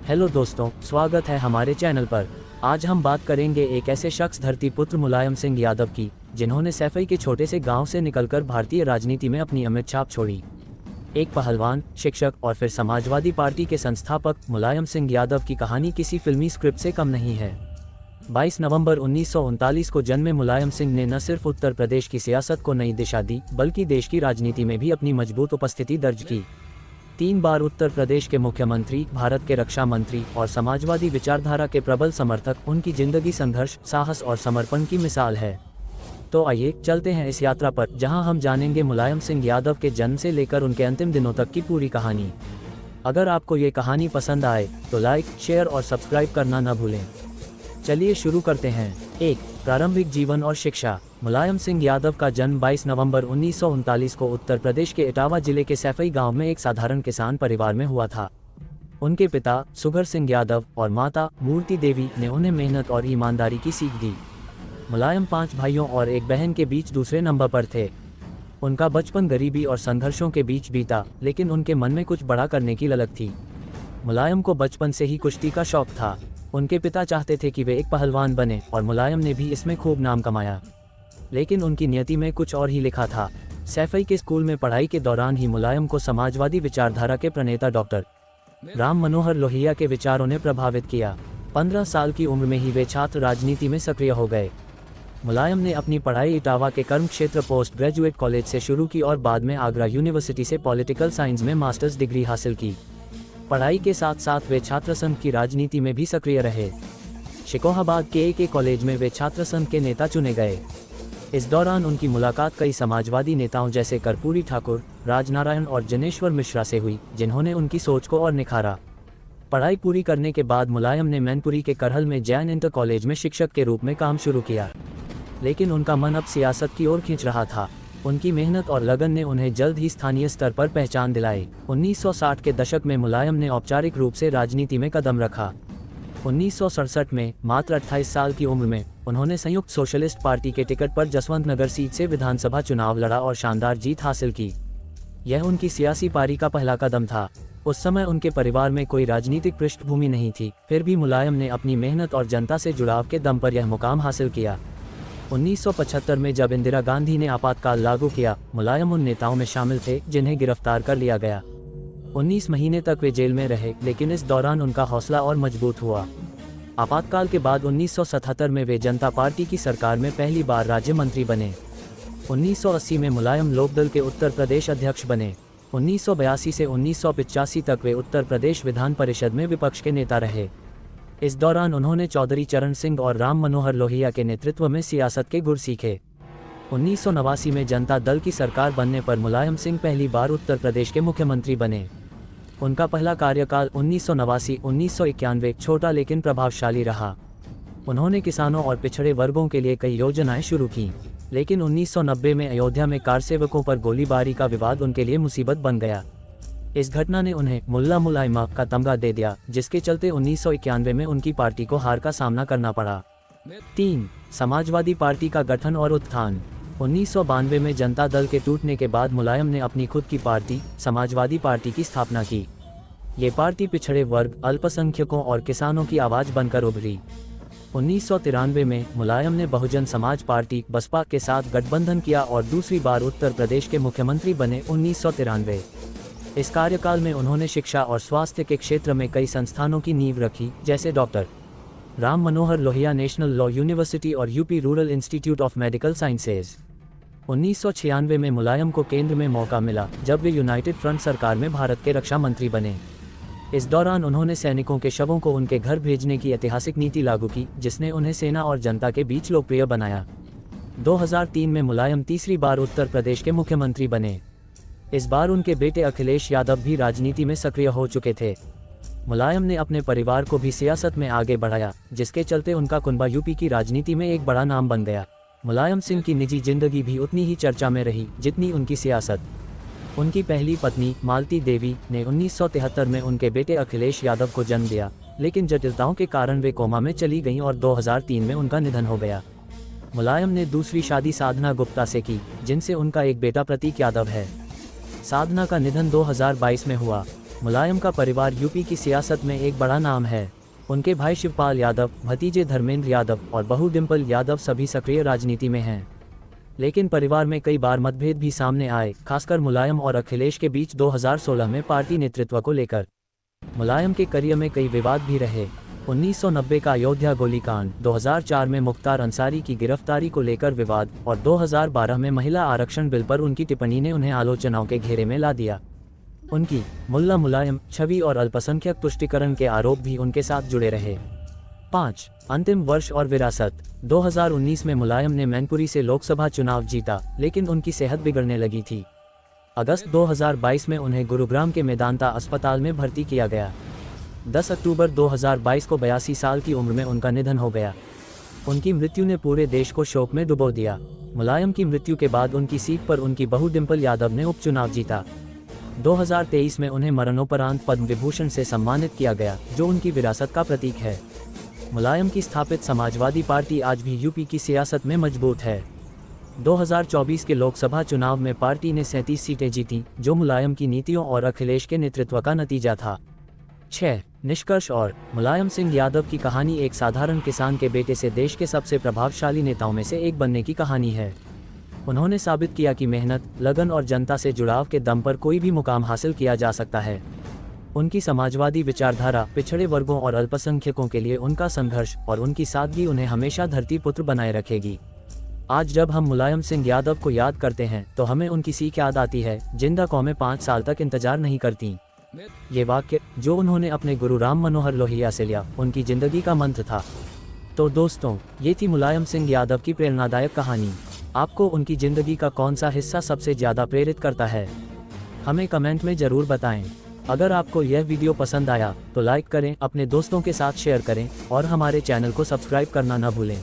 Hello दोस्तों, स्वागत है हमारे चैनल पर। आज हम बात करेंगे एक ऐसे शख्स धरती पुत्र मुलायम सिंह यादव की, जिन्होंने सैफई के छोटे से गांव से निकलकर भारतीय राजनीति में अपनी अमिट छाप छोड़ी। एक पहलवान, शिक्षक और फिर समाजवादी पार्टी के संस्थापक मुलायम सिंह यादव की कहानी किसी फिल्मी स्क्रिप्ट से कम नहीं है। 22 नवंबर 1939 को जन्मे मुलायम सिंह ने न सिर्फ उत्तर प्रदेश की सियासत को नई दिशा दी, बल्कि देश की राजनीति में भी अपनी मजबूत उपस्थिति दर्ज की। 3 बार उत्तर प्रदेश के मुख्यमंत्री, भारत के रक्षा मंत्री और समाजवादी विचारधारा के प्रबल समर्थक, उनकी जिंदगी संघर्ष, साहस और समर्पण की मिसाल है। तो आइए चलते हैं इस यात्रा पर, जहां हम जानेंगे मुलायम सिंह यादव के जन्म से लेकर उनके अंतिम दिनों तक की पूरी कहानी। अगर आपको ये कहानी पसंद आए तो लाइक, शेयर और सब्सक्राइब करना न भूलें। चलिए शुरू करते हैं। 1. प्रारंभिक जीवन और शिक्षा। मुलायम सिंह यादव का जन्म 22 नवंबर 1939 को उत्तर प्रदेश के इटावा जिले के सैफई गांव में एक साधारण किसान परिवार में हुआ था। उनके पिता सुगर सिंह यादव और माता मूर्ति देवी ने उन्हें मेहनत और ईमानदारी की सीख दी। मुलायम 5 भाइयों और एक बहन के बीच दूसरे नंबर पर थे। उनका बचपन गरीबी और संघर्षों के बीच बीता, लेकिन उनके मन में कुछ बड़ा करने की ललक थी। मुलायम को बचपन से ही कुश्ती का शौक था। उनके पिता चाहते थे कि वे एक पहलवान बने और मुलायम ने भी इसमें खूब नाम कमाया, लेकिन उनकी नियति में कुछ और ही लिखा था। सैफई के स्कूल में पढ़ाई के दौरान ही मुलायम को समाजवादी विचारधारा के प्रणेता डॉक्टर राम मनोहर लोहिया के विचारों ने प्रभावित किया। 15 साल की उम्र में ही वे छात्र राजनीति में सक्रिय हो गए। मुलायम ने अपनी पढ़ाई इटावा के कर्म क्षेत्र पोस्ट ग्रेजुएट कॉलेज से शुरू की और बाद में आगरा यूनिवर्सिटी से पॉलिटिकल साइंस में मास्टर्स डिग्री हासिल की। पढ़ाई के साथ साथ वे छात्र संघ की राजनीति में भी सक्रिय रहे। शिकोहाबाद के कॉलेज में वे छात्र संघ के नेता चुने गए। इस दौरान उनकी मुलाकात कई समाजवादी नेताओं जैसे कर्पूरी ठाकुर, राजनारायण और जनेश्वर मिश्रा से हुई, जिन्होंने उनकी सोच को और निखारा। पढ़ाई पूरी करने के बाद मुलायम ने मैनपुरी के करहल में जैन इंटर कॉलेज में शिक्षक के रूप में काम शुरू किया, लेकिन उनका मन अब सियासत की ओर खींच रहा था। उनकी मेहनत और लगन ने उन्हें जल्द ही स्थानीय स्तर पर पहचान दिलाई। 1960 के दशक में मुलायम ने औपचारिक रूप से राजनीति में कदम रखा। 1967 में मात्र 28 साल की उम्र में उन्होंने संयुक्त सोशलिस्ट पार्टी के टिकट पर जसवंत नगर सीट से विधानसभा चुनाव लड़ा और शानदार जीत हासिल की। यह उनकी सियासी पारी का पहला कदम था। उस समय उनके परिवार में कोई राजनीतिक पृष्ठभूमि नहीं थी, फिर भी मुलायम ने अपनी मेहनत और जनता से जुड़ाव के दम पर यह मुकाम हासिल किया। 1975 में जब इंदिरा गांधी ने आपातकाल लागू किया, मुलायम उन नेताओं में शामिल थे जिन्हें गिरफ्तार कर लिया गया। 19 महीने तक वे जेल में रहे, लेकिन इस दौरान उनका हौसला और मजबूत हुआ। आपातकाल के बाद 1977 में वे जनता पार्टी की सरकार में पहली बार राज्य मंत्री बने। 1980 में मुलायम लोकदल के उत्तर प्रदेश अध्यक्ष बने। 1982 से 1985 तक वे उत्तर प्रदेश विधान परिषद में विपक्ष के नेता रहे। इस दौरान उन्होंने चौधरी चरण सिंह और राम मनोहर लोहिया के नेतृत्व में सियासत के गुर सीखे। 1989 में जनता दल की सरकार बनने पर मुलायम सिंह पहली बार उत्तर प्रदेश के मुख्यमंत्री बने। उनका पहला कार्यकाल 1989-1991 छोटा लेकिन प्रभावशाली रहा। उन्होंने किसानों और पिछड़े वर्गों के लिए कई योजनाएं शुरू की, लेकिन 1990 में अयोध्या में कार सेवकों पर गोलीबारी का विवाद उनके लिए मुसीबत बन गया। इस घटना ने उन्हें मुल्ला मुलायमा का तमगा दे दिया, जिसके चलते 1991 में उनकी पार्टी को हार का सामना करना पड़ा। 3. समाजवादी पार्टी का गठन और उत्थान। 1992 में जनता दल के टूटने के बाद मुलायम ने अपनी खुद की पार्टी, समाजवादी पार्टी की स्थापना की। ये पार्टी पिछड़े वर्ग, अल्पसंख्यकों और किसानों की आवाज़ बनकर उभरी। 1993 में मुलायम ने बहुजन समाज पार्टी, बसपा के साथ गठबंधन किया और दूसरी बार उत्तर प्रदेश के मुख्यमंत्री बने। 1993 इस कार्यकाल में उन्होंने शिक्षा और स्वास्थ्य के क्षेत्र में कई संस्थानों की नींव रखी, जैसे doctor Ram Manohar Lohia national law university और UP rural institute of medical sciences. 1996 में मुलायम को केंद्र में मौका मिला, जब वे यूनाइटेड फ्रंट सरकार में भारत के रक्षा मंत्री बने। इस दौरान उन्होंने सैनिकों के शवों को उनके घर भेजने की ऐतिहासिक नीति लागू की, जिसने उन्हें सेना और जनता के बीच लोकप्रिय बनाया। 2003 में मुलायम तीसरी बार उत्तर प्रदेश के मुख्यमंत्री बने। इस बार उनके बेटे अखिलेश यादव भी राजनीति में सक्रिय हो चुके थे। मुलायम ने अपने परिवार को भी सियासत में आगे बढ़ाया, जिसके चलते उनका कुनबा यूपी की राजनीति में एक बड़ा नाम बन गया। मुलायम सिंह की निजी जिंदगी भी उतनी ही चर्चा में रही जितनी उनकी सियासत। उनकी पहली पत्नी मालती देवी ने 1973 में उनके बेटे अखिलेश यादव को जन्म दिया, लेकिन जटिलताओं के कारण वे कोमा में चली गईं और 2003 में उनका निधन हो गया। मुलायम ने दूसरी शादी साधना गुप्ता से की, जिनसे उनका एक बेटा प्रतीक यादव है। साधना का निधन 2022 में हुआ। मुलायम का परिवार यूपी की सियासत में एक बड़ा नाम है। उनके भाई शिवपाल यादव, भतीजे धर्मेंद्र यादव और बहू डिम्पल यादव सभी सक्रिय राजनीति में हैं। लेकिन परिवार में कई बार मतभेद भी सामने आए, खासकर मुलायम और अखिलेश के बीच 2016 में पार्टी नेतृत्व को लेकर। मुलायम के करियर में कई विवाद भी रहे। 1990 का अयोध्या गोलीकांड, 2004 में मुख्तार अंसारी की गिरफ्तारी को लेकर विवाद और 2012 में महिला आरक्षण बिल पर उनकी टिप्पणी ने उन्हें आलोचनाओं के घेरे में ला दिया। उनकी मुल्ला मुलायम छवि और अल्पसंख्यक तुष्टीकरण के आरोप भी उनके साथ जुड़े रहे। 5. अंतिम वर्ष और विरासत। 2019 में मुलायम ने मैनपुरी से लोकसभा चुनाव जीता, लेकिन उनकी सेहत बिगड़ने लगी थी। अगस्त 2022 में उन्हें गुरुग्राम के मेदांता अस्पताल में भर्ती किया गया। 10 अक्टूबर 2022 को 82 साल की उम्र में उनका निधन हो गया। उनकी मृत्यु ने पूरे देश को शोक में डुबो दिया। मुलायम की मृत्यु के बाद उनकी सीट पर उनकी बहू डिम्पल यादव ने उपचुनाव जीता। 2023 में उन्हें मरणोपरांत पद्म विभूषण से सम्मानित किया गया, जो उनकी विरासत का प्रतीक है। मुलायम की स्थापित समाजवादी पार्टी आज भी यूपी की सियासत में मजबूत है। 2024 के लोकसभा चुनाव में पार्टी ने 37 सीटें जीतीं, जो मुलायम की नीतियों और अखिलेश के नेतृत्व का नतीजा था। 6. निष्कर्ष और मुलायम सिंह यादव की कहानी एक साधारण किसान के बेटे से देश के सबसे प्रभावशाली नेताओं में से एक बनने की कहानी है। उन्होंने साबित किया कि मेहनत, लगन और जनता से जुड़ाव के दम पर कोई भी मुकाम हासिल किया जा सकता है। उनकी समाजवादी विचारधारा, पिछड़े वर्गों और अल्पसंख्यकों के लिए उनका संघर्ष और उनकी सादगी उन्हें हमेशा धरती पुत्र बनाए रखेगी। आज जब हम मुलायम सिंह यादव को याद करते हैं तो हमें उनकी सीख याद आती है, जिंदा कौमें 5 साल तक इंतजार नहीं करती। ये वाक्य जो उन्होंने अपने गुरु राम मनोहर लोहिया से लिया, उनकी जिंदगी का मंत्र था। तो दोस्तों, ये थी मुलायम सिंह यादव की प्रेरणादायक कहानी। आपको उनकी जिंदगी का कौन सा हिस्सा सबसे ज़्यादा प्रेरित करता है? हमें कमेंट में ज़रूर बताएं। अगर आपको यह वीडियो पसंद आया तो लाइक करें, अपने दोस्तों के साथ शेयर करें और हमारे चैनल को सब्सक्राइब करना न भूलें।